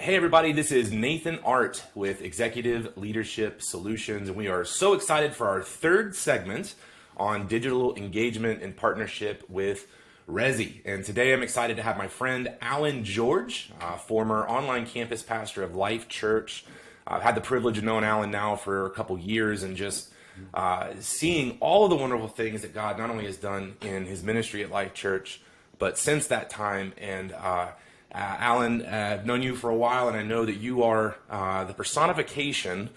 Hey everybody, this is Nathan Artt with Executive Leadership Solutions, and we are so excited for our third segment on digital engagement in partnership with Resi. And today I'm excited to have my friend Alan George, former online campus pastor of Life.Church. I've had the privilege of knowing Alan now for a couple years and just seeing all of the wonderful things that God not only has done in his ministry at Life.Church, but since that time. And Alan, I've known you for a while, and I know that you are the personification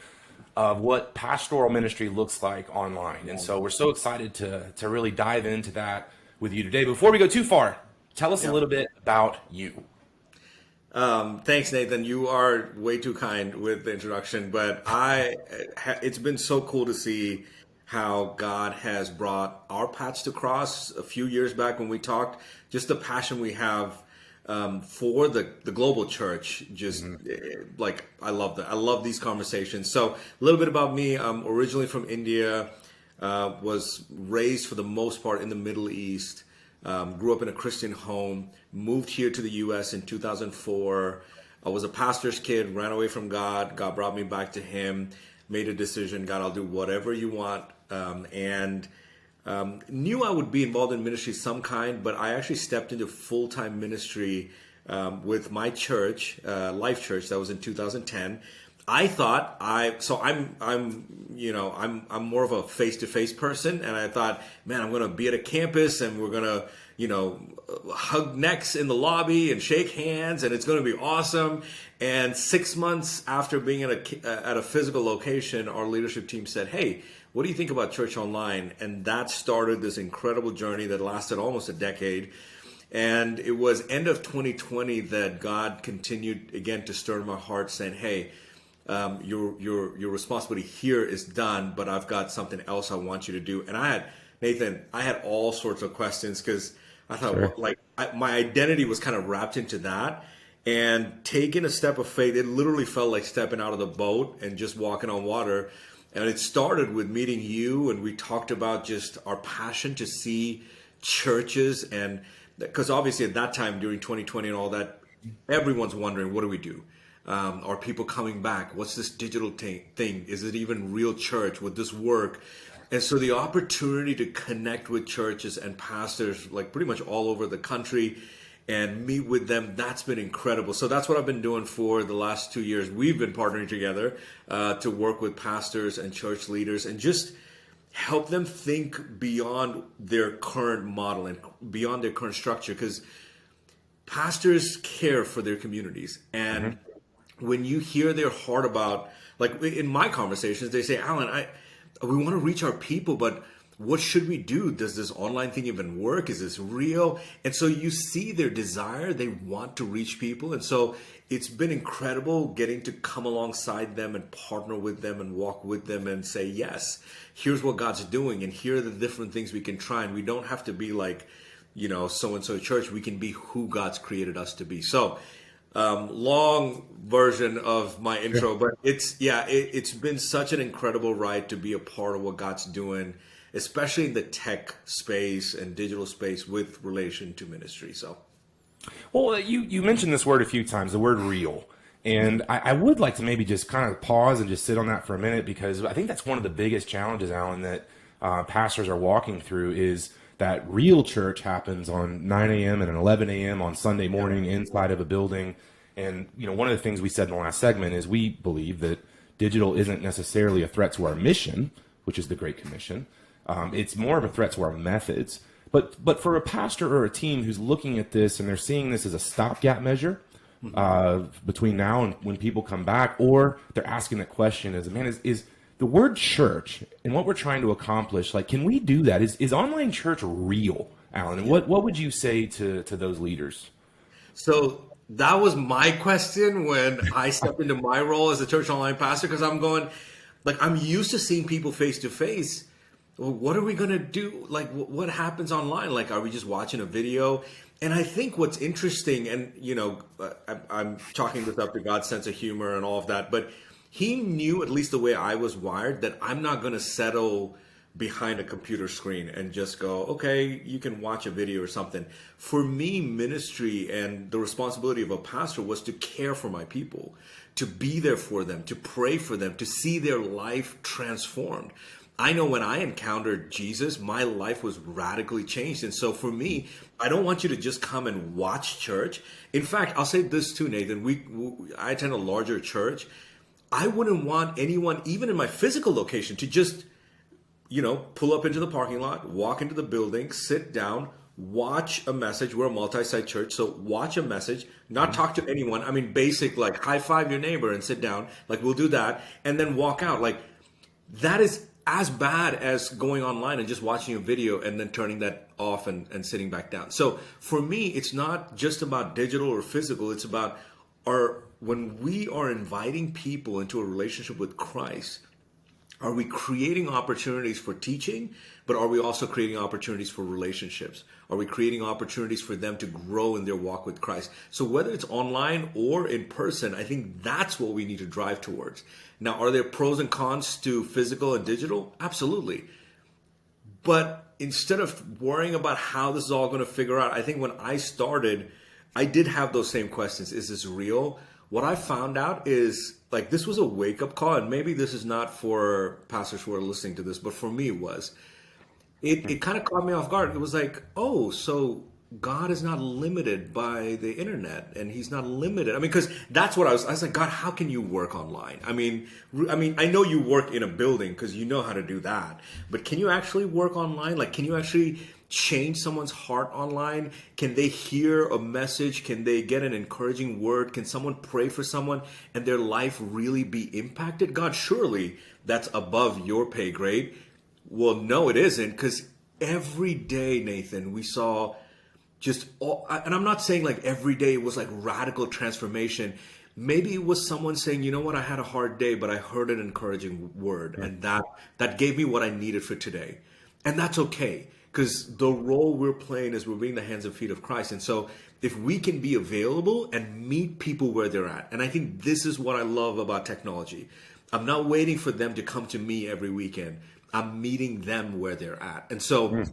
of what pastoral ministry looks like online. And so we're so excited to really dive into that with you today. Before we go too far, tell us a little bit about you. Thanks, Nathan. You are way too kind with the introduction, but it's been so cool to see how God has brought our paths to cross a few years back when we talked, just the passion we have for the global church. Just like, I love that. I love these conversations. So a little bit about me. I'm originally from India, was raised for the most part in the Middle East, grew up in a Christian home, moved here to the US in 2004. I was a pastor's kid, ran away from God. God brought me back to him, made a decision. God, I'll do whatever you want. Knew I would be involved in ministry of some kind, but I actually stepped into full-time ministry with my church, Life.Church. That was in 2010. I thought I'm more of a face-to-face person, and I thought, man, I'm going to be at a campus and we're going to, hug necks in the lobby and shake hands, and it's going to be awesome. And 6 months after being at a physical location, our leadership team said, hey, what do you think about church online? And that started this incredible journey that lasted almost a decade. And it was end of 2020 that God continued again to stir in my heart, saying, hey, your responsibility here is done, but I've got something else I want you to do. And Nathan, I had all sorts of questions because I thought, Sure. my identity was kind of wrapped into that. And taking a step of faith, it literally felt like stepping out of the boat and just walking on water. And it started with meeting you, and we talked about just our passion to see churches. And because obviously at that time during 2020 and all that, everyone's wondering, what do we do? Are people coming back? What's this digital thing? Is it even real church? Would this work? And so the opportunity to connect with churches and pastors, like pretty much all over the country, and meet with them, that's been incredible. So that's what I've been doing for the last 2 years. We've been partnering together to work with pastors and church leaders and just help them think beyond their current model and beyond their current structure, because pastors care for their communities. And when you hear their heart about, like in my conversations, they say, Alan, we want to reach our people, but what should we do? Does this online thing even work? Is this real? And so you see their desire. They want to reach people. And so it's been incredible getting to come alongside them and partner with them and walk with them and say, yes, here's what God's doing. And here are the different things we can try. And we don't have to be like, so-and-so church. We can be who God's created us to be. So long version of my intro, but it's been such an incredible ride to be a part of what God's doing, especially in the tech space and digital space with relation to ministry. So, Well, you mentioned this word a few times, the word real. And I would like to maybe just kind of pause and just sit on that for a minute, because I think that's one of the biggest challenges, Alan, that pastors are walking through, is that real church happens on 9 a.m. and 11 a.m. on Sunday morning inside of a building. And, one of the things we said in the last segment is we believe that digital isn't necessarily a threat to our mission, which is the Great Commission. It's more of a threat to our methods. But for a pastor or a team who's looking at this and they're seeing this as a stopgap measure between now and when people come back, or they're asking the question is the word church and what we're trying to accomplish, like, can we do that? Is online church real, Alan? And what would you say to those leaders? So that was my question when I stepped into my role as a church online pastor, because I'm going, like, I'm used to seeing people face to face. Well, what are we going to do? Like, what happens online? Like, are we just watching a video? And I think what's interesting, and, I'm chalking this up to God's sense of humor and all of that, but he knew, at least the way I was wired, that I'm not going to settle behind a computer screen and just go, okay, you can watch a video or something. For me, ministry and the responsibility of a pastor was to care for my people, to be there for them, to pray for them, to see their life transformed. I know when I encountered Jesus, my life was radically changed. And so for me, I don't want you to just come and watch church. In fact, I'll say this too, Nathan. I attend a larger church. I wouldn't want anyone, even in my physical location, to just, pull up into the parking lot, walk into the building, sit down, watch a message. We're a multi-site church, so watch a message, not talk to anyone. I mean, basic, like high five your neighbor and sit down. Like, we'll do that, and then walk out. Like, that is as bad as going online and just watching a video and then turning that off and sitting back down. So for me, it's not just about digital or physical. It's about when we are inviting people into a relationship with Christ, are we creating opportunities for teaching, but are we also creating opportunities for relationships? Are we creating opportunities for them to grow in their walk with Christ? So whether it's online or in person, I think that's what we need to drive towards. Now, are there pros and cons to physical and digital? Absolutely. But instead of worrying about how this is all going to figure out, I think when I started, I did have those same questions. Is this real? What I found out is, like, this was a wake-up call, and maybe this is not for pastors who are listening to this, but for me it was. It kind of caught me off guard. It was like, oh, so God is not limited by the internet, and he's not limited. I mean, because that's what I was like, God, how can you work online? I mean, I know you work in a building because you know how to do that, but can you actually work online? Like, can you actually change someone's heart online? Can they hear a message? Can they get an encouraging word? Can someone pray for someone and their life really be impacted? God, surely that's above your pay grade. Well, no, it isn't, because every day, Nathan, we saw and I'm not saying like every day it was like radical transformation. Maybe it was someone saying, you know what, I had a hard day, but I heard an encouraging word, and that gave me what I needed for today. And that's okay, because the role we're playing is we're being the hands and feet of Christ. And so if we can be available and meet people where they're at, and I think this is what I love about technology. I'm not waiting for them to come to me every weekend. I'm meeting them where they're at. And so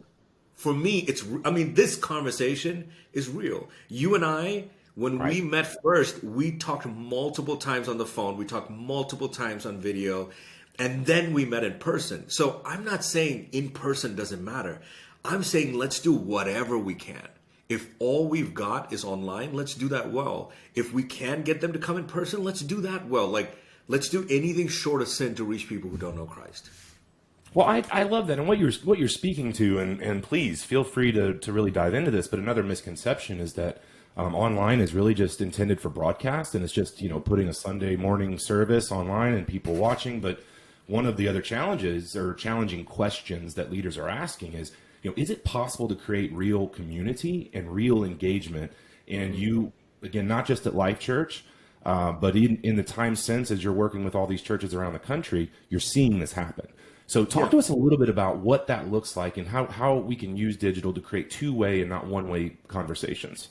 for me, this conversation is real. You and I, when we met first, we talked multiple times on the phone. We talked multiple times on video. And then we met in person. So I'm not saying in person doesn't matter. I'm saying let's do whatever we can. If all we've got is online, let's do that well. If we can get them to come in person, let's do that well. Like, let's do anything short of sin to reach people who don't know Christ. Well, I love that, and what you're speaking to, and please feel free to really dive into this. But another misconception is that online is really just intended for broadcast, and it's just putting a Sunday morning service online and people watching. But one of the other challenges or challenging questions that leaders are asking is, is it possible to create real community and real engagement? And you, again, not just at Life.Church, but in the time since, as you're working with all these churches around the country, you're seeing this happen. So talk to us a little bit about what that looks like and how we can use digital to create two-way and not one-way conversations.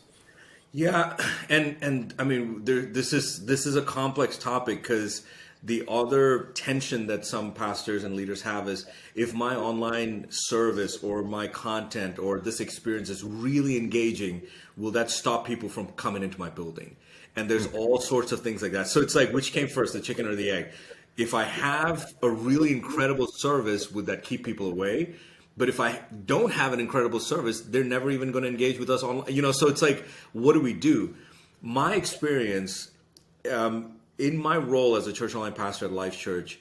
Yeah, and I mean, this is a complex topic, because the other tension that some pastors and leaders have is, if my online service or my content or this experience is really engaging, will that stop people from coming into my building? And there's all sorts of things like that. So it's like, which came first, the chicken or the egg? If I have a really incredible service, would that keep people away? But if I don't have an incredible service, they're never even going to engage with us online. So it's like, what do we do? My experience in my role as a church online pastor at Life.Church,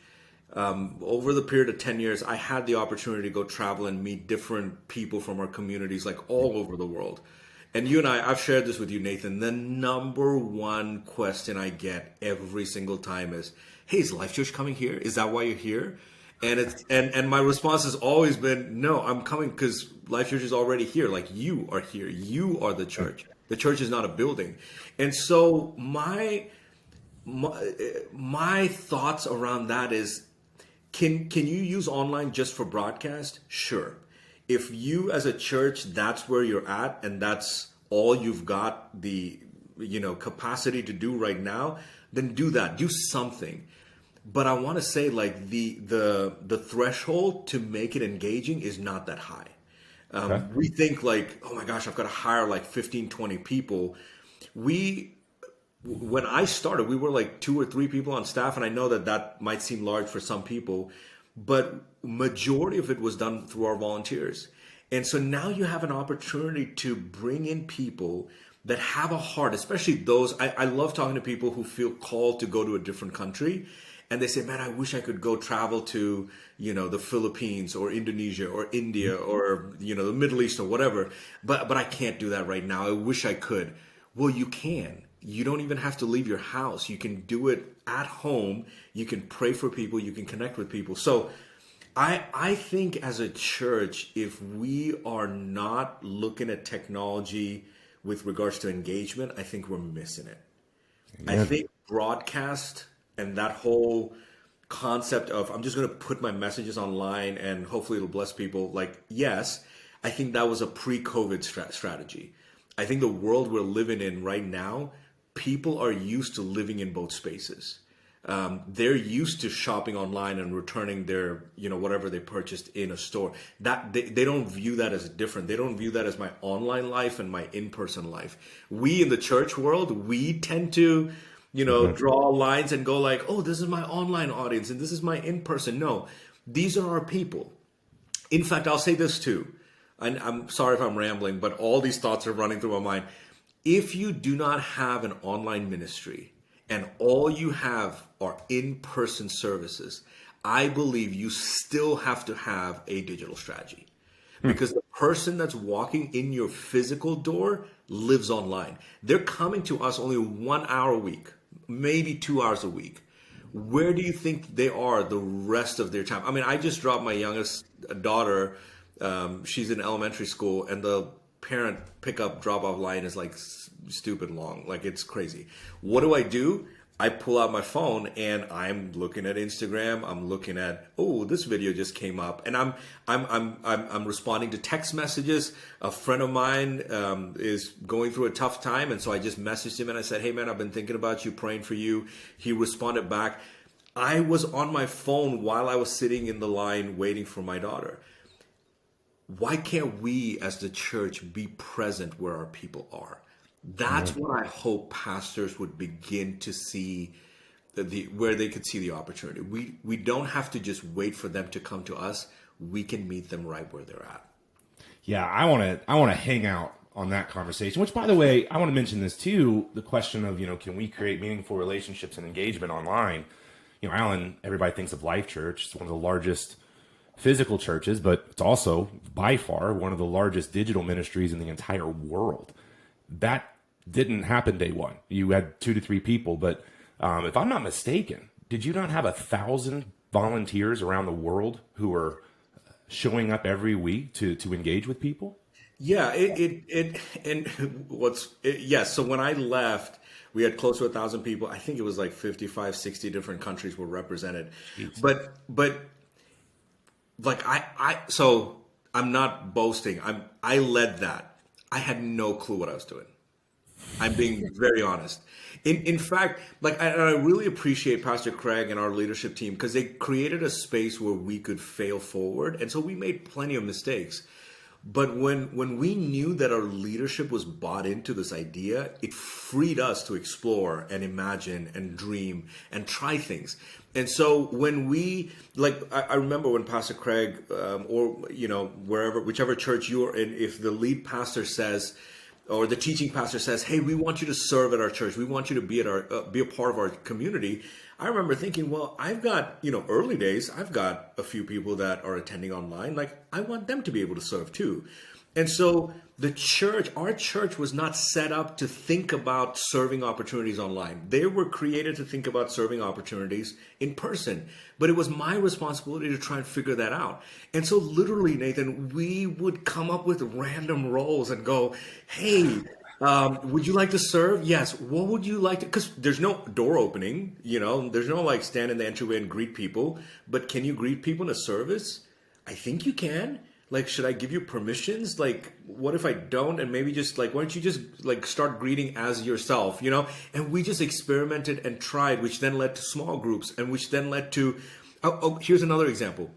over the period of 10 years, I had the opportunity to go travel and meet different people from our communities, like all over the world. And you and I've shared this with you, Nathan. The number one question I get every single time is, hey, is Life.Church coming here? Is that why you're here? And my response has always been, no, I'm coming because Life.Church is already here. Like, you are here. You are the church. The church is not a building. And so my thoughts around that is, can you use online just for broadcast? Sure. If you as a church, that's where you're at and that's all you've got the capacity to do right now, then do that. Do something. but I want to say like the threshold to make it engaging is not that high. Okay. We think like, oh my gosh, I've got to hire like 15, 20 people. We When I started, we were like 2 or 3 people on staff, and I know that that might seem large for some people, but majority of it was done through our volunteers. And so now you have an opportunity to bring in people that have a heart, especially those. I love talking to people who feel called to go to a different country, and they say, "Man, I wish I could go travel to, the Philippines or Indonesia or India or the Middle East or whatever, but I can't do that right now. I wish I could." Well, you can. You don't even have to leave your house. You can do it at home. You can pray for people. You can connect with people. So I think as a church, if we are not looking at technology with regards to engagement, I think we're missing it. I think broadcast and that whole concept of I'm just going to put my messages online and hopefully it'll bless people. Like, yes, I think that was a pre-COVID strategy. I think the world we're living in right now, people are used to living in both spaces. They're used to shopping online and returning their, whatever they purchased in a store. That they don't view that as different. They don't view that as my online life and my in-person life. We in the church world, we tend to, draw lines and go like, oh, this is my online audience and this is my in-person. No, these are our people. In fact, I'll say this too. And I'm sorry if I'm rambling, but all these thoughts are running through my mind. If you do not have an online ministry and all you have are in-person services, I believe you still have to have a digital strategy. Because the person that's walking in your physical door lives online. They're coming to us only 1 hour a week, maybe 2 hours a week. Where do you think they are the rest of their time? I mean, I just dropped my youngest daughter. She's in elementary school, and the parent pickup drop-off line is like stupid long. Like, it's crazy. What do? I pull out my phone and I'm looking at Instagram. I'm looking at, oh, this video just came up, and I'm responding to text messages. A friend of mine is going through a tough time, and so I just messaged him and I said, hey man, I've been thinking about you, praying for you. He responded back. I was on my phone while I was sitting in the line waiting for my daughter. Why can't we as the church be present where our people are? That's what I hope pastors would begin to see, where they could see the opportunity. We don't have to just wait for them to come to us. We can meet them right where they're at. Yeah, I want to hang out on that conversation, which, by the way, I want to mention this too, the question of, can we create meaningful relationships and engagement online? Alan, everybody thinks of Life.Church. It's one of the largest physical churches, but it's also by far one of the largest digital ministries in the entire world. That didn't happen day one. You had 2 to 3 people, but if I'm not mistaken, did you not have 1,000 volunteers around the world who are showing up every week to engage with people? Yeah, yes. So when I left, we had close to 1,000 people. I think it was like 55, 60 different countries were represented. Jeez. But like so I'm not boasting. I led that. I had no clue what I was doing. I'm being very honest. In fact, like I really appreciate Pastor Craig and our leadership team, because they created a space where we could fail forward. And so we made plenty of mistakes. But when we knew that our leadership was bought into this idea, it freed us to explore and imagine and dream and try things. And so when we, like, I remember when Pastor Craig, or, whichever church you're in, if the lead pastor says, or the teaching pastor says, hey, we want you to serve at our church. We want you to be be a part of our community. I remember thinking, well, I've got, early days, I've got a few people that are attending online. Like, I want them to be able to serve too. And so our church was not set up to think about serving opportunities online. They were created to think about serving opportunities in person. But it was my responsibility to try and figure that out. And so literally, Nathan, we would come up with random roles and go, hey, would you like to serve? Yes. What would you like to? Because there's no door opening, there's no like stand in the entryway and greet people. But can you greet people in a service? I think you can. like, should I give you permissions? Like, what if I don't? And maybe just like, why don't you just like start greeting as yourself, you know? And we just experimented and tried, which then led to small groups, and which then led to, here's another example.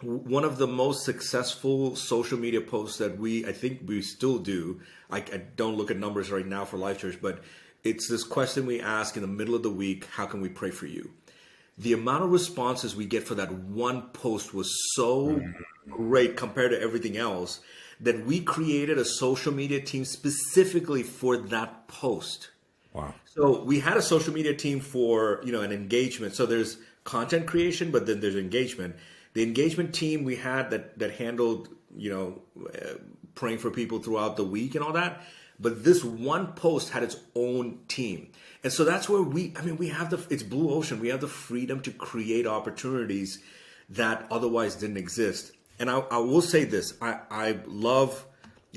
One of the most successful social media posts that I think we still do. I don't look at numbers right now for Life.Church, but it's this question we ask in the middle of the week: how can we pray for you? The amount of responses we get for that one post was so great compared to everything else that we created a social media team specifically for that post. Wow. So we had a social media team for, an engagement. So there's content creation, but then there's engagement. The engagement team we had that handled, praying for people throughout the week and all that. But this one post had its own team. And so that's where we have it's blue ocean. We have the freedom to create opportunities that otherwise didn't exist. And I will say this, I love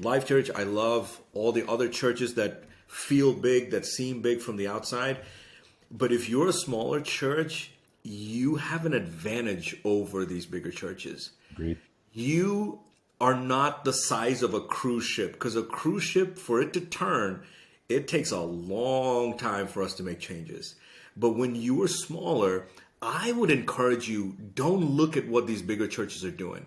Life.Church. I love all the other churches that feel big, that seem big from the outside. But if you're a smaller church, you have an advantage over these bigger churches. Agreed. You are not the size of a cruise ship, because a cruise ship, for it to turn, it takes a long time for us to make changes. But when you are smaller, I would encourage you, don't look at what these bigger churches are doing.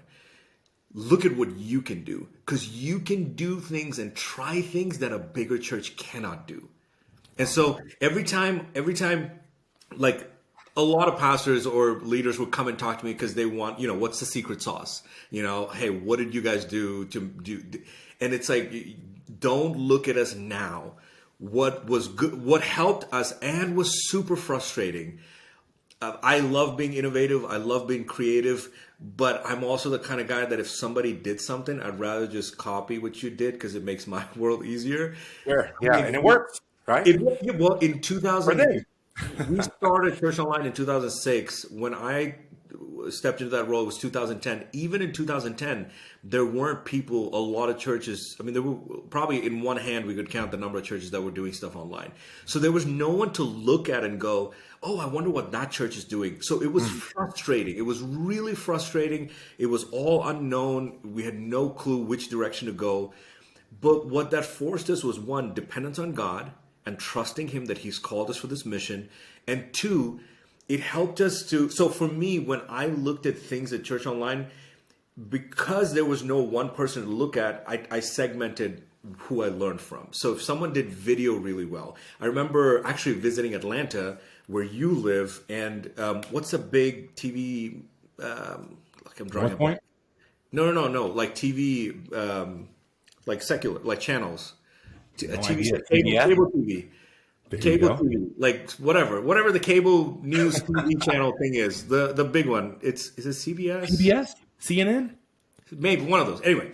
Look at what you can do, because you can do things and try things that a bigger church cannot do. And so every time, like, a lot of pastors or leaders would come and talk to me because they want, what's the secret sauce? Hey, what did you guys do to do? And it's like, don't look at us now. What was good, what helped us and was super frustrating. I love being innovative. I love being creative, but I'm also the kind of guy that if somebody did something, I'd rather just copy what you did because it makes my world easier. Sure. Yeah. And it works, right? Well, in 2000, we started Church Online in 2006. When I stepped into that role, it was 2010. Even in 2010, there weren't people, a lot of churches. There were probably in one hand, we could count the number of churches that were doing stuff online. So there was no one to look at and go, oh, I wonder what that church is doing. So it was frustrating. It was really frustrating. It was all unknown. We had no clue which direction to go. But what that forced us was, one, dependence on God and trusting him that he's called us for this mission. And two, it helped us to, so for me, when I looked at things at Church Online, because there was no one person to look at, I segmented who I learned from. So if someone did video really well, I remember actually visiting Atlanta where you live, and what's a big TV, like I'm drawing a blank. No, like TV, like secular, like channels. Cable TV. Cable TV, like whatever the cable news TV channel thing is, the big one. Is it CBS? CBS? CNN? Maybe one of those. Anyway,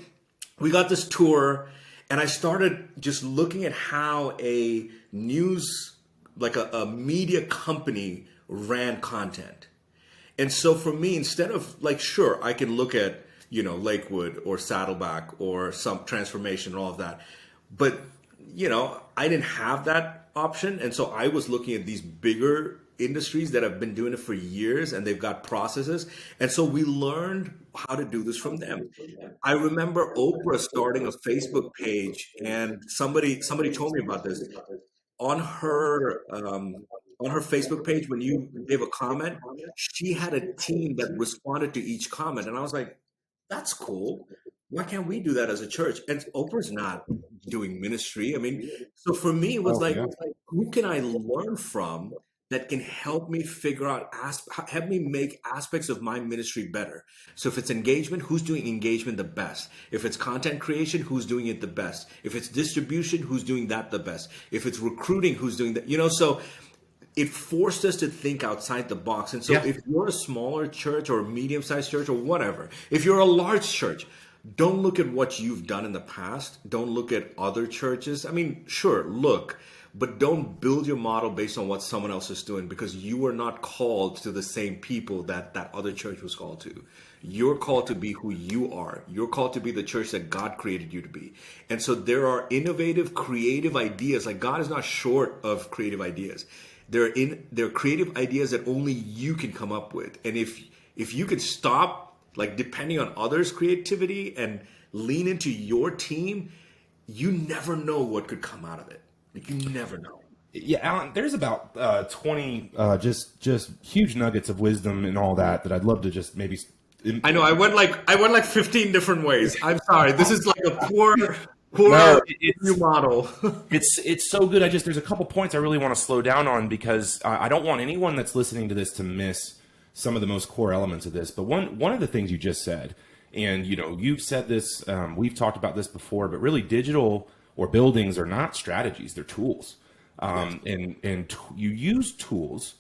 we got this tour, and I started just looking at how a news, like a media company ran content. And so for me, instead of like, sure, I can look at, Lakewood or Saddleback or some Transformation and all of that, but I didn't have that option. And so I was looking at these bigger industries that have been doing it for years, and they've got processes. And so we learned how to do this from them. I remember Oprah starting a Facebook page, and somebody told me about this. On her Facebook page, when you gave a comment, she had a team that responded to each comment. And I was like, that's cool. Why can't we do that as a church? And Oprah's not doing ministry. So for me, it was who can I learn from that can help me figure out, help me make aspects of my ministry better? So if it's engagement, who's doing engagement the best? If it's content creation, who's doing it the best? If it's distribution, who's doing that the best? If it's recruiting, who's doing that? So it forced us to think outside the box. And so if you're a smaller church or a medium-sized church or whatever, if you're a large church, don't look at what you've done in the past. Don't look at other churches. Sure, look, but don't build your model based on what someone else is doing, because you are not called to the same people that other church was called to. You're called to be who you are. You're called to be the church that God created you to be. And so there are innovative, creative ideas. Like, God is not short of creative ideas. There are creative ideas that only you can come up with. And if you could stop like depending on others' creativity and lean into your team, you never know what could come out of it. Like, you never know. Yeah, Alan, there's about 20 just huge nuggets of wisdom and all that I'd love to just maybe. I know I went like 15 different ways. I'm sorry. This is like a poor No, new model. it's so good. There's a couple points I really want to slow down on because I don't want anyone that's listening to this to miss some of the most core elements of this. But one of the things you just said, and you've said this, we've talked about this before, but really digital or buildings are not strategies; they're tools. You use tools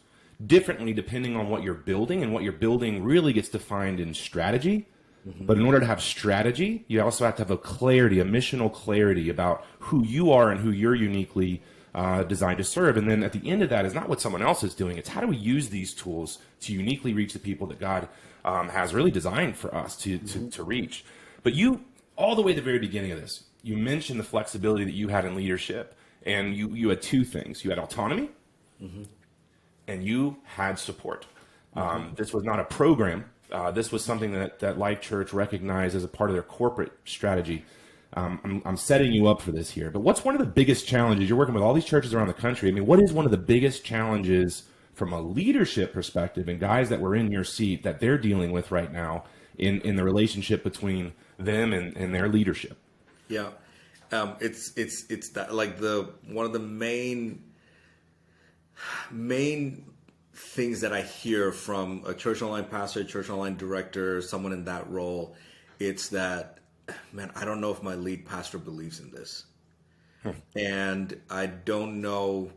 differently depending on what you're building, and what you're building really gets defined in strategy. But in order to have strategy, you also have to have a missional clarity about who you are and who you're uniquely designed to serve. And then at the end of that is not what someone else is doing. It's how do we use these tools to uniquely reach the people that God has really designed for us to reach. But you, all the way at the very beginning of this, you mentioned the flexibility that you had in leadership. And you had two things. You had autonomy, and you had support. This was not a program. This was something that Life.Church recognized as a part of their corporate strategy. I'm setting you up for this here. But what's one of the biggest challenges? You're working with all these churches around the country. I mean, what is one of the biggest challenges from a leadership perspective and guys that were in your seat that they're dealing with right now in the relationship between them and their leadership? Yeah. It's that like one of the main things that I hear from a church online pastor, church online director, someone in that role. It's that, man, I don't know if my lead pastor believes in this, and I don't know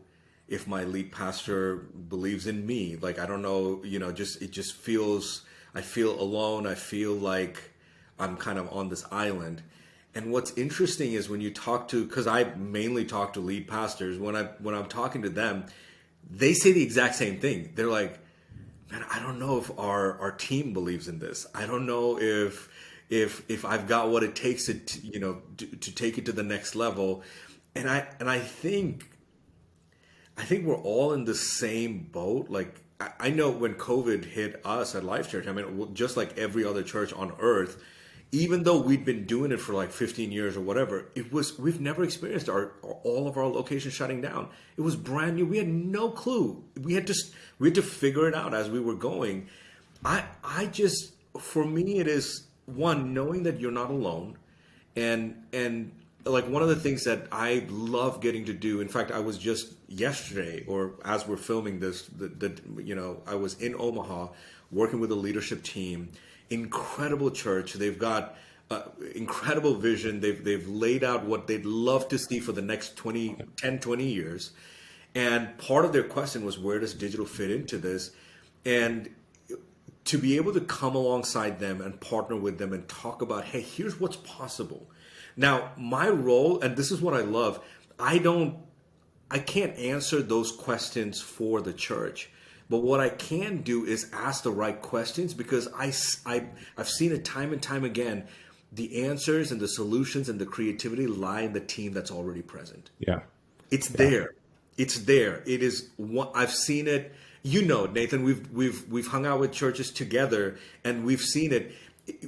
if my lead pastor believes in me. Like, I don't know, it just feels, I feel alone. I feel like I'm kind of on this island. And what's interesting is when you talk to, because I mainly talk to lead pastors, when I'm talking to them, they say the exact same thing. They're like, man, I don't know if our team believes in this. I don't know if I've got what it takes to take it to the next level. And I think we're all in the same boat. Like, I know when COVID hit us at Life.Church, I mean, just like every other church on earth, even though we'd been doing it for like 15 years or whatever, we've never experienced all of our locations shutting down. It was brand new. We had no clue. We had to figure it out as we were going. For me, it is one, knowing that you're not alone, and like one of the things that I love getting to do. In fact, I was just yesterday, or as we're filming this, I was in Omaha working with a leadership team. Incredible church. They've got incredible vision. They've laid out what they'd love to see for the next 20 years. And part of their question was, where does digital fit into this? And to be able to come alongside them and partner with them and talk about, hey, here's what's possible. Now, my role, and this is what I love, I can't answer those questions for the church. But what I can do is ask the right questions, because I've seen it time and time again. The answers and the solutions and the creativity lie in the team that's already present. Yeah. It's there. It's there. It is what I've seen it. Nathan, we've hung out with churches together and we've seen it.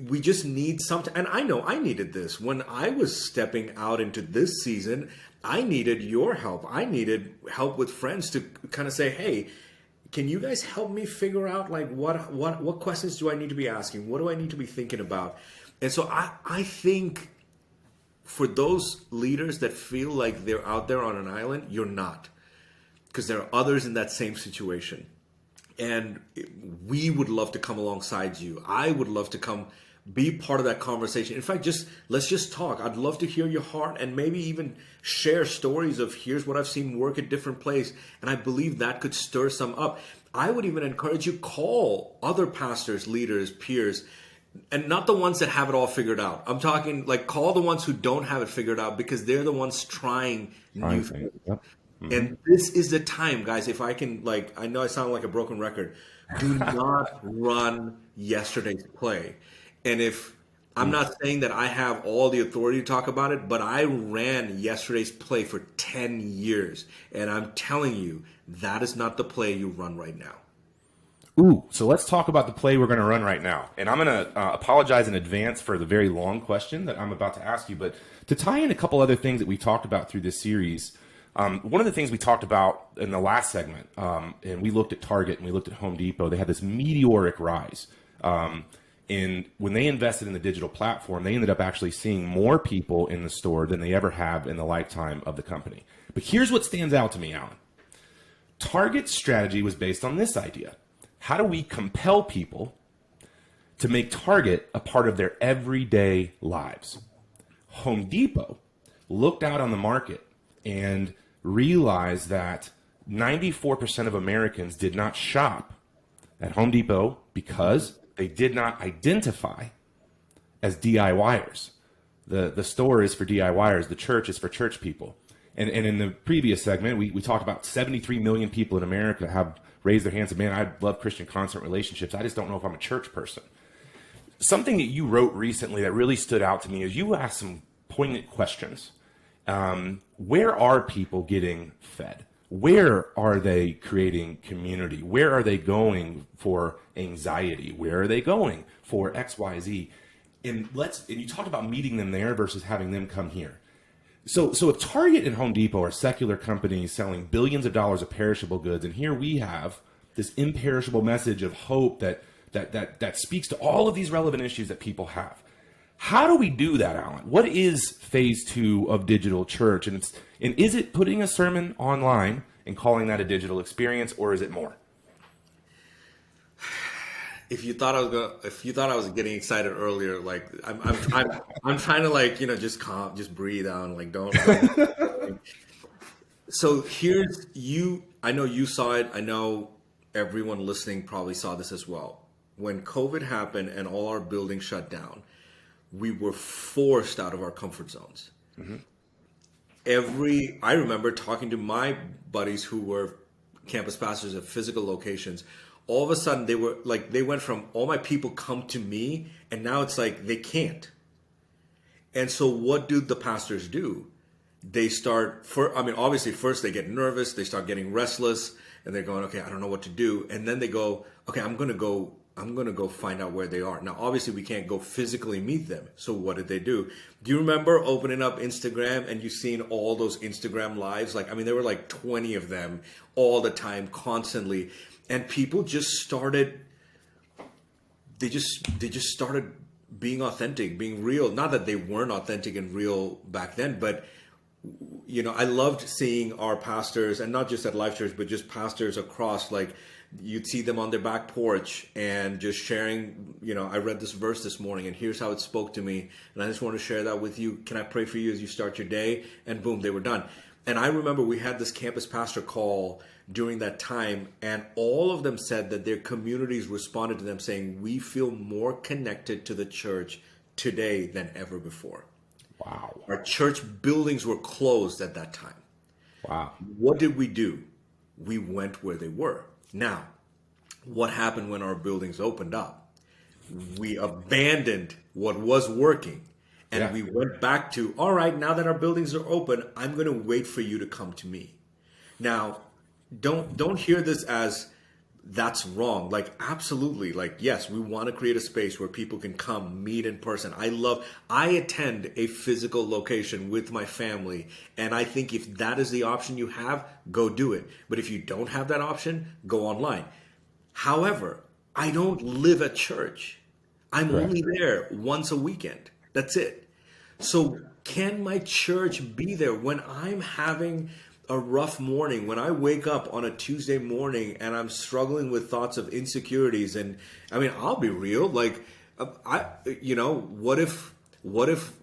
We just need something. And I know I needed this. When I was stepping out into this season, I needed your help. I needed help with friends to kind of say, hey, can you guys help me figure out like what questions do I need to be asking? What do I need to be thinking about? And so I think for those leaders that feel like they're out there on an island, you're not, because there are others in that same situation. And we would love to come alongside you. I would love to come be part of that conversation. In fact, let's just talk. I'd love to hear your heart and maybe even share stories of here's what I've seen work at different places. And I believe that could stir some up. I would even encourage you, call other pastors, leaders, peers, and not the ones that have it all figured out. I'm talking like call the ones who don't have it figured out, because they're the ones trying new things. Yep. Mm-hmm. And this is the time, guys, if I can, like, I know I sound like a broken record. Do not run yesterday's play. And if I'm not saying that I have all the authority to talk about it, but I ran yesterday's play for 10 years. And I'm telling you, that is not the play you run right now. Ooh, so let's talk about the play we're going to run right now. And I'm going to apologize in advance for the very long question that I'm about to ask you. But to tie in a couple other things that we talked about through this series, one of the things we talked about in the last segment, and we looked at Target and we looked at Home Depot, they had this meteoric rise. And when they invested in the digital platform, they ended up actually seeing more people in the store than they ever have in the lifetime of the company. But here's what stands out to me, Alan. Target's strategy was based on this idea. How do we compel people to make Target a part of their everyday lives? Home Depot looked out on the market and realized that 94% of Americans did not shop at Home Depot because they did not identify as DIYers. The store is for DIYers. The church is for church people. And in the previous segment, we talked about 73 million people in America have raised their hands and, man, I love Christian constant relationships. I just don't know if I'm a church person. Something that you wrote recently that really stood out to me is you asked some poignant questions. Where are people getting fed? Where are they creating community? Where are they going for anxiety? Where are they going for X, Y, Z? And you talked about meeting them there versus having them come here. So if Target and Home Depot are secular companies selling billions of dollars of perishable goods, and here we have this imperishable message of hope that speaks to all of these relevant issues that people have. How do we do that, Alan? What is phase 2 of digital church? And is it putting a sermon online and calling that a digital experience, or is it more? If you thought I was getting excited earlier, like I'm trying to, like, just calm, just breathe out, like don't. So I know you saw it. I know everyone listening probably saw this as well. When COVID happened and all our buildings shut down, we were forced out of our comfort zones. Mm-hmm. I remember talking to my buddies who were campus pastors at physical locations. All of a sudden they went from all my people come to me, and now it's like they can't. And so what do the pastors do? They start obviously first they get nervous, they start getting restless, and they're going, okay, I don't know what to do. And then they go, okay, I'm going to go find out where they are. Now, obviously we can't go physically meet them. So what did they do? Do you remember opening up Instagram and you seen all those Instagram lives? There were like 20 of them all the time, constantly. And people just started, they just started being authentic, being real. Not that they weren't authentic and real back then, but I loved seeing our pastors, and not just at Life.Church, but just pastors across, like you'd see them on their back porch and just sharing, I read this verse this morning and here's how it spoke to me. And I just want to share that with you. Can I pray for you as you start your day? And boom, they were done. And I remember we had this campus pastor call during that time, and all of them said that their communities responded to them saying, we feel more connected to the church today than ever before. Wow. Our church buildings were closed at that time. Wow. What did we do? We went where they were. Now, what happened when our buildings opened up? We abandoned what was working, and we went back to, all right, now that our buildings are open, I'm going to wait for you to come to me. Now, don't hear this as that's wrong. Like, absolutely. Like, yes, we want to create a space where people can come meet in person. I attend a physical location with my family. And I think if that is the option you have, go do it. But if you don't have that option, go online. However, I don't live at church. I'm only there once a weekend. That's it. So can my church be there when I'm having a rough morning, when I wake up on a Tuesday morning and I'm struggling with thoughts of insecurities? And I'll be real. Like, what if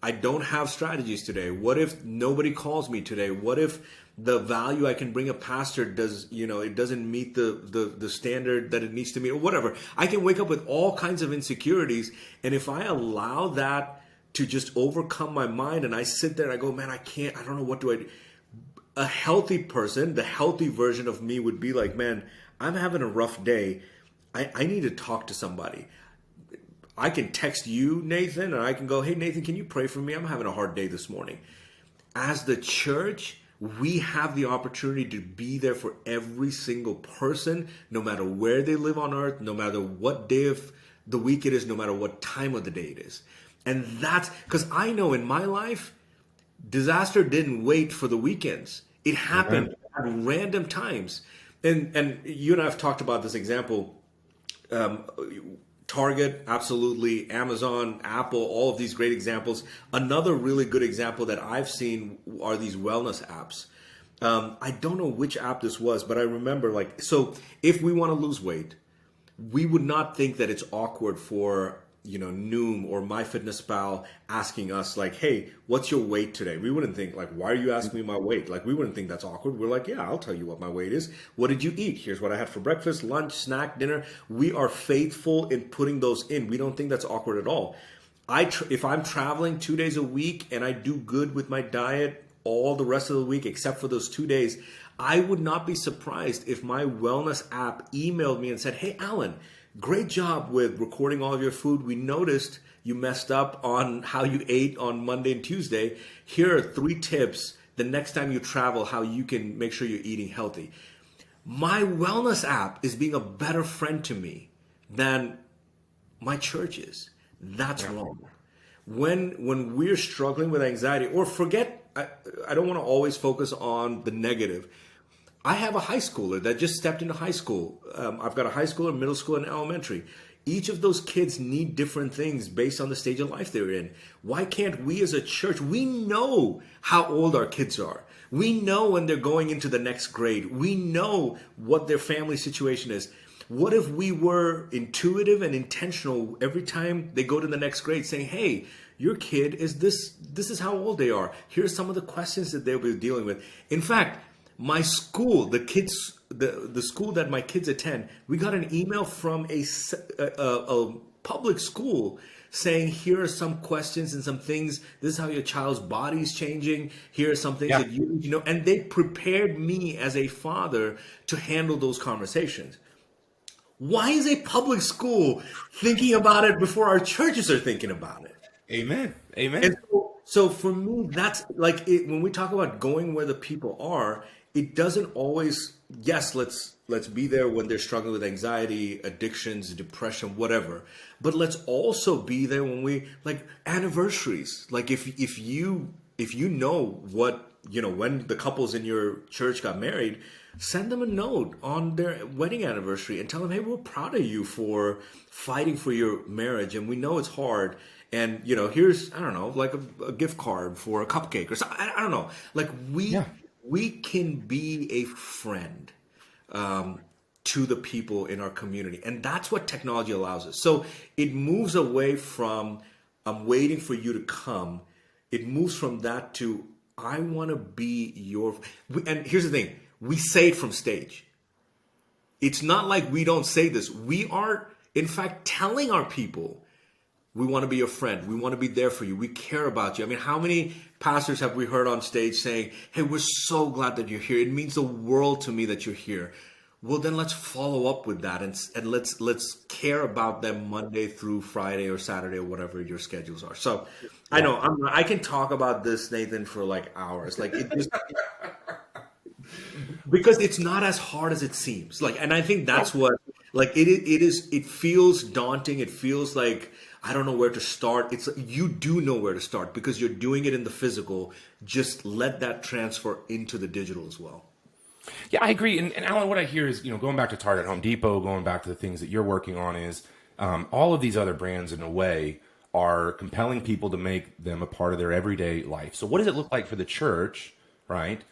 I don't have strategies today? What if nobody calls me today? What if the value I can bring a pastor it doesn't meet the standard that it needs to meet, or whatever? I can wake up with all kinds of insecurities. And if I allow that to just overcome my mind and I sit there and I go, man, I don't know, what do I do? A healthy person, the healthy version of me would be like, man, I'm having a rough day. I need to talk to somebody. I can text you, Nathan, and I can go, hey, Nathan, can you pray for me? I'm having a hard day this morning. As the church, We have the opportunity to be there for every single person, no matter where they live on earth, no matter what day of the week it is, no matter what time of the day it is. And that's because I know in my life, disaster didn't wait for the weekends. It happened at random times. And you and I have talked about this example. Target, absolutely. Amazon, Apple, all of these great examples. Another really good example that I've seen are these wellness apps. I don't know which app this was, but I remember so if we want to lose weight, we would not think that it's awkward for Noom or MyFitnessPal asking us hey, what's your weight today? We wouldn't think why are you asking me my weight? We wouldn't think that's awkward. We're yeah, I'll tell you what my weight is. What did you eat? Here's what I had for breakfast, lunch, snack, dinner. We are faithful in putting those in. We don't think that's awkward at all. If I'm traveling 2 days a week and I do good with my diet all the rest of the week except for those 2 days, I would not be surprised if my wellness app emailed me and said, hey, Alan, great job with recording all of your food. We noticed you messed up on how you ate on Monday and Tuesday. Here are 3 tips the next time you travel, how you can make sure you're eating healthy. My wellness app is being a better friend to me than my church is. That's wrong. When we're struggling with anxiety, or I don't want to always focus on the negative. I have a high schooler that just stepped into high school. I've got a high schooler, middle school, and elementary. Each of those kids need different things based on the stage of life they're in. Why can't we as a church, we know how old our kids are. We know when they're going into the next grade. We know what their family situation is. What if we were intuitive and intentional every time they go to the next grade saying, hey, your kid is this is how old they are. Here's some of the questions that they'll be dealing with. In fact, my school, the school that my kids attend, we got an email from a public school saying, here are some questions and some things. This is how your child's body is changing. Here are some things that you need to know. And they prepared me as a father to handle those conversations. Why is a public school thinking about it before our churches are thinking about it? Amen. Amen. And so for me, that's when we talk about going where the people are, it doesn't always, yes, let's be there when they're struggling with anxiety, addictions, depression, whatever. But let's also be there when we anniversaries. If you know what, when the couples in your church got married, send them a note on their wedding anniversary and tell them, hey, we're proud of you for fighting for your marriage. And we know it's hard. And, here's, I don't know, a gift card for a cupcake or something. I don't know. We can be a friend to the people in our community. And that's what technology allows us. So it moves away from, I'm waiting for you to come. It moves from that to, I want to be your, and here's the thing, we say it from stage. It's not like we don't say this. We are, in fact, telling our people, we want to be your friend. We want to be there for you. We care about you. I mean, how many pastors have we heard on stage saying, hey, we're so glad that you're here. It means the world to me that you're here. Well, then let's follow up with that and let's care about them Monday through Friday or Saturday or whatever your schedules are. So I know I can talk about this, Nathan, for hours. It just because it's not as hard as it seems. And I think that's what it feels daunting. It feels like I don't know where to start. You do know where to start because you're doing it in the physical. Just let that transfer into the digital as well. Yeah, I agree. And Alan, what I hear is, going back to Target, Home Depot, going back to the things that you're working on is all of these other brands in a way are compelling people to make them a part of their everyday life. So what does it look like for the church, right?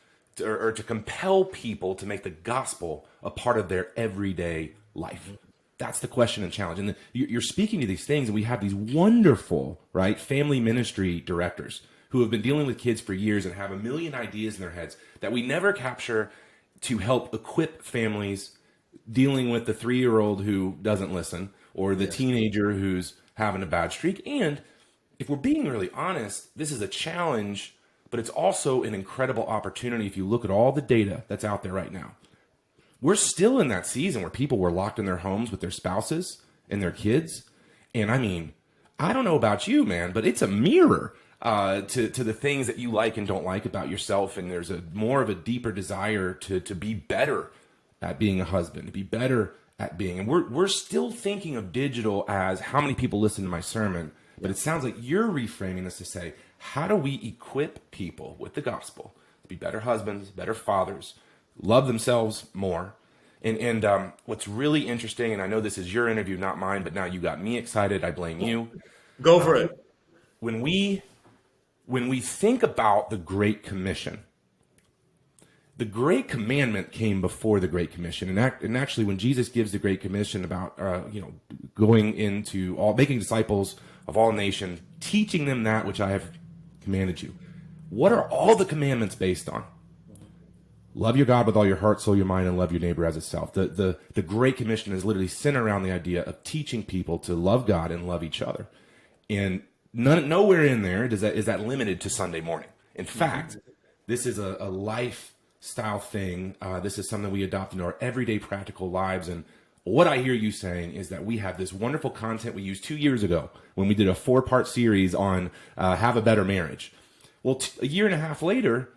Or to compel people to make the gospel a part of their everyday life? That's the question and challenge. And you're speaking to these things, and we have these wonderful, right, family ministry directors who have been dealing with kids for years and have a million ideas in their heads that we never capture to help equip families dealing with the 3-year-old who doesn't listen or the teenager who's having a bad streak. And if we're being really honest, this is a challenge, but it's also an incredible opportunity if you look at all the data that's out there right now. We're still in that season where people were locked in their homes with their spouses and their kids. And I mean, I don't know about you, man, but it's a mirror. to the things that you like and don't like about yourself. And there's a more of a deeper desire to be better at being a husband, to be better at being. And we're still thinking of digital as how many people listen to my sermon, but it sounds like you're reframing this to say, how do we equip people with the gospel to be better husbands, better fathers, love themselves more? And what's really interesting, and I know this is your interview, not mine, but now you got me excited. I blame you. Go for it. When we think about the Great Commission, the Great Commandment came before the Great Commission. And actually, when Jesus gives the Great Commission about going into all, making disciples of all nations, teaching them that which I have commanded you, what are all the commandments based on? Love your God with all your heart, soul, your mind, and love your neighbor as itself. The Great Commission is literally centered around the idea of teaching people to love God and love each other. And nowhere in there is that limited to Sunday morning. In fact, this is a lifestyle thing. This is something we adopt into our everyday practical lives. And what I hear you saying is that we have this wonderful content we used 2 years ago when we did a 4-part series on have a better marriage. Well, a year and a half later,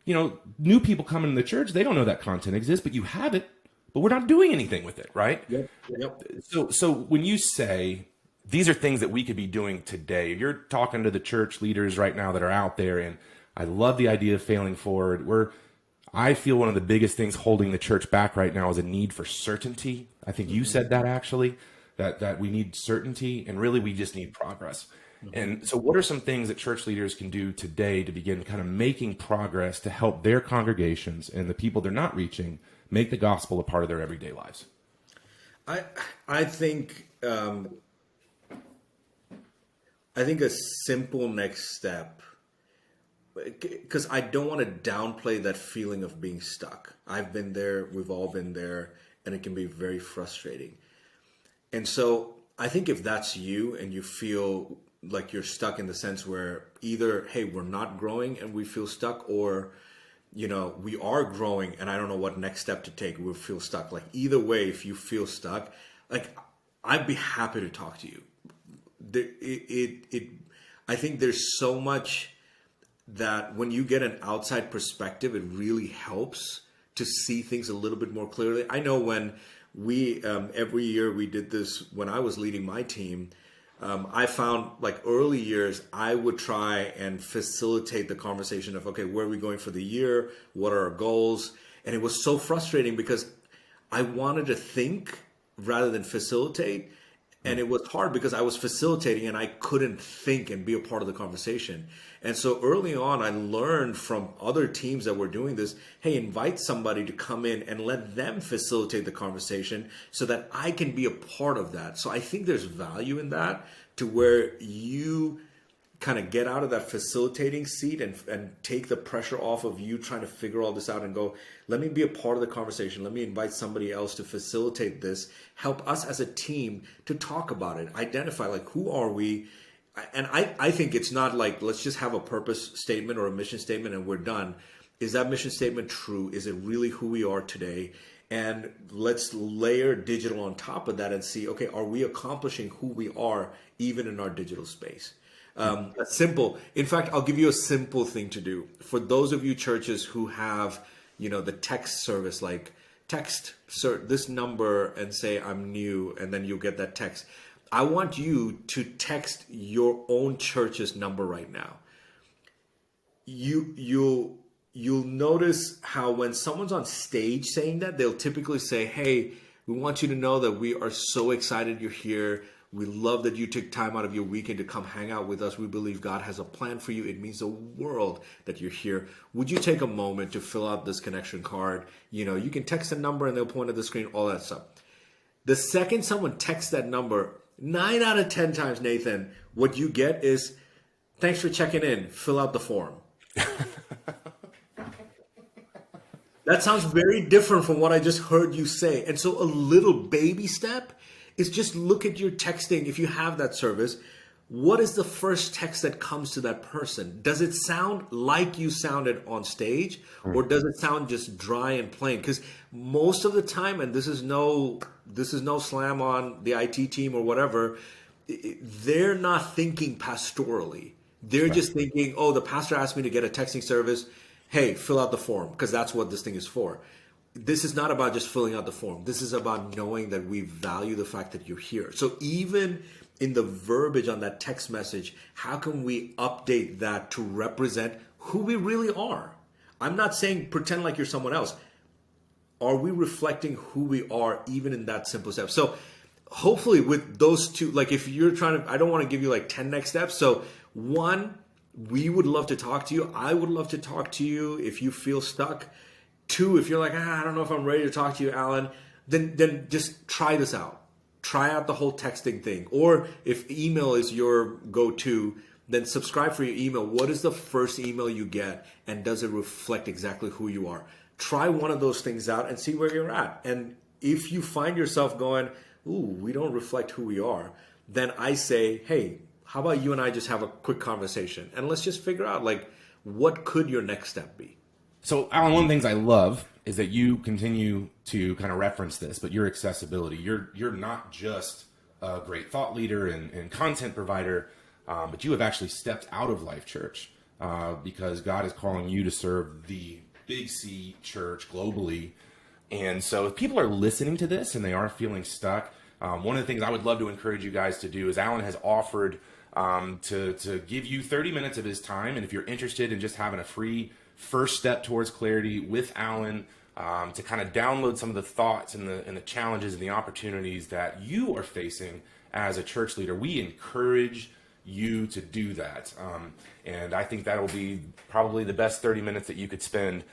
new people come into the church, they don't know that content exists, but you have it, but we're not doing anything with it, right? Yep. So when you say these are things that we could be doing today, you're talking to the church leaders right now that are out there, and I love the idea of failing forward. I feel one of the biggest things holding the church back right now is a need for certainty. I think you said that actually, that we need certainty, and really we just need progress. And so what are some things that church leaders can do today to begin kind of making progress to help their congregations and the people they're not reaching make the gospel a part of their everyday lives? I think a simple next step, because I don't want to downplay that feeling of being stuck. I've been there, we've all been there, and it can be very frustrating. And so I think if that's you and you feel like you're stuck in the sense where either, hey, we're not growing and we feel stuck, or, we are growing and I don't know what next step to take, we feel stuck. Like either way, if you feel stuck, like I'd be happy to talk to you. I think there's so much that when you get an outside perspective, it really helps to see things a little bit more clearly. I know when we, every year we did this, when I was leading my team, I found like early years, I would try and facilitate the conversation of, okay, where are we going for the year? What are our goals? And it was so frustrating because I wanted to think rather than facilitate. And it was hard because I was facilitating and I couldn't think and be a part of the conversation. And so early on, I learned from other teams that were doing this, hey, invite somebody to come in and let them facilitate the conversation so that I can be a part of that. So I think there's value in that, to where you kind of get out of that facilitating seat and take the pressure off of you trying to figure all this out and go, let me be a part of the conversation. Let me invite somebody else to facilitate this, help us as a team to talk about it, identify like, who are we? And I think it's not like, let's just have a purpose statement or a mission statement and we're done. Is that mission statement true? Is it really who we are today? And let's layer digital on top of that and see, okay, are we accomplishing who we are even in our digital space? Simple. In fact, I'll give you a simple thing to do. For those of you churches who have, the text service, like text this number and say, I'm new, and then you'll get that text. I want you to text your own church's number right now. You'll notice how when someone's on stage saying that, they'll typically say, hey, we want you to know that we are so excited you're here. We love that you took time out of your weekend to come hang out with us. We believe God has a plan for you. It means the world that you're here. Would you take a moment to fill out this connection card? You can text a number and they'll point at the screen, all that stuff. The second someone texts that number, 9 out of 10 times, Nathan, what you get is, thanks for checking in. Fill out the form. That sounds very different from what I just heard you say. And so a little baby step is just look at your texting. If you have that service, what is the first text that comes to that person? Does it sound like you sounded on stage, or does it sound just dry and plain? Because most of the time, and this is no slam on the IT team or whatever, they're not thinking pastorally. They're just thinking, oh, the pastor asked me to get a texting service. Hey, fill out the form, because that's what this thing is for. This is not about just filling out the form. This is about knowing that we value the fact that you're here. So even in the verbiage on that text message, how can we update that to represent who we really are? I'm not saying pretend like you're someone else. Are we reflecting who we are even in that simple step? So hopefully with those two, like if you're trying to, I don't want to give you like 10 next steps. So one, we would love to talk to you. I would love to talk to you if you feel stuck. Two, if you're like, I don't know if I'm ready to talk to you, Alan, then just try this out. Try out the whole texting thing. Or if email is your go-to, then subscribe for your email. What is the first email you get? And does it reflect exactly who you are? Try one of those things out and see where you're at. And if you find yourself going, ooh, we don't reflect who we are, then I say, hey, how about you and I just have a quick conversation? And let's just figure out, like, what could your next step be? So, Alan, one of the things I love is that you continue to kind of reference this, but your accessibility. You're not just a great thought leader and content provider, but you have actually stepped out of Life.Church because God is calling you to serve the Big C church globally. And so if people are listening to this and they are feeling stuck, one of the things I would love to encourage you guys to do is Alan has offered to give you 30 minutes of his time. And if you're interested in just having a free first step towards clarity with Alan, to kind of download some of the thoughts and the challenges and the opportunities that you are facing as a church leader, we encourage you to do that. And I think that'll be probably the best 30 minutes that you could spend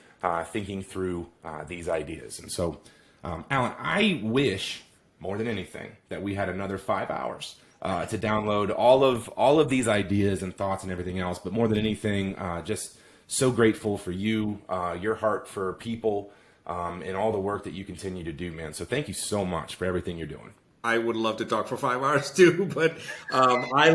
thinking through these ideas. And so, Alan, I wish more than anything that we had another 5 hours to download all of these ideas and thoughts and everything else. But more than anything, just so grateful for you, your heart for people, and all the work that you continue to do, man. So thank you so much for everything you're doing. I would love to talk for 5 hours too, but I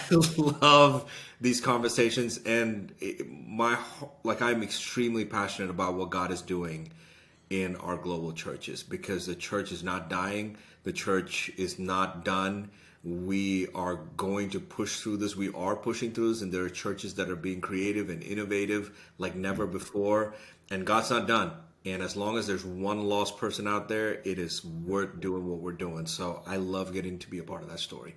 love these conversations, and I'm extremely passionate about what God is doing in our global churches, because the church is not dying, the church is not done. We are going to push through this. We are pushing through this, and there are churches that are being creative and innovative like never before, and God's not done. And as long as there's one lost person out there, it is worth doing what we're doing. So I love getting to be a part of that story.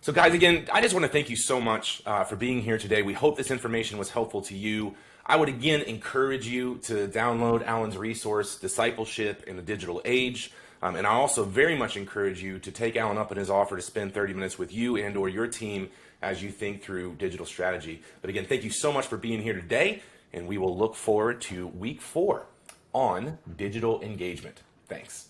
So guys, again, I just want to thank you so much for being here today. We hope this information was helpful to you. I would again encourage you to download Alan's resource, Discipleship in the Digital Age. And I also very much encourage you to take Alan up on his offer to spend 30 minutes with you and or your team as you think through digital strategy. But again, thank you so much for being here today, and we will look forward to week 4 on digital engagement. Thanks.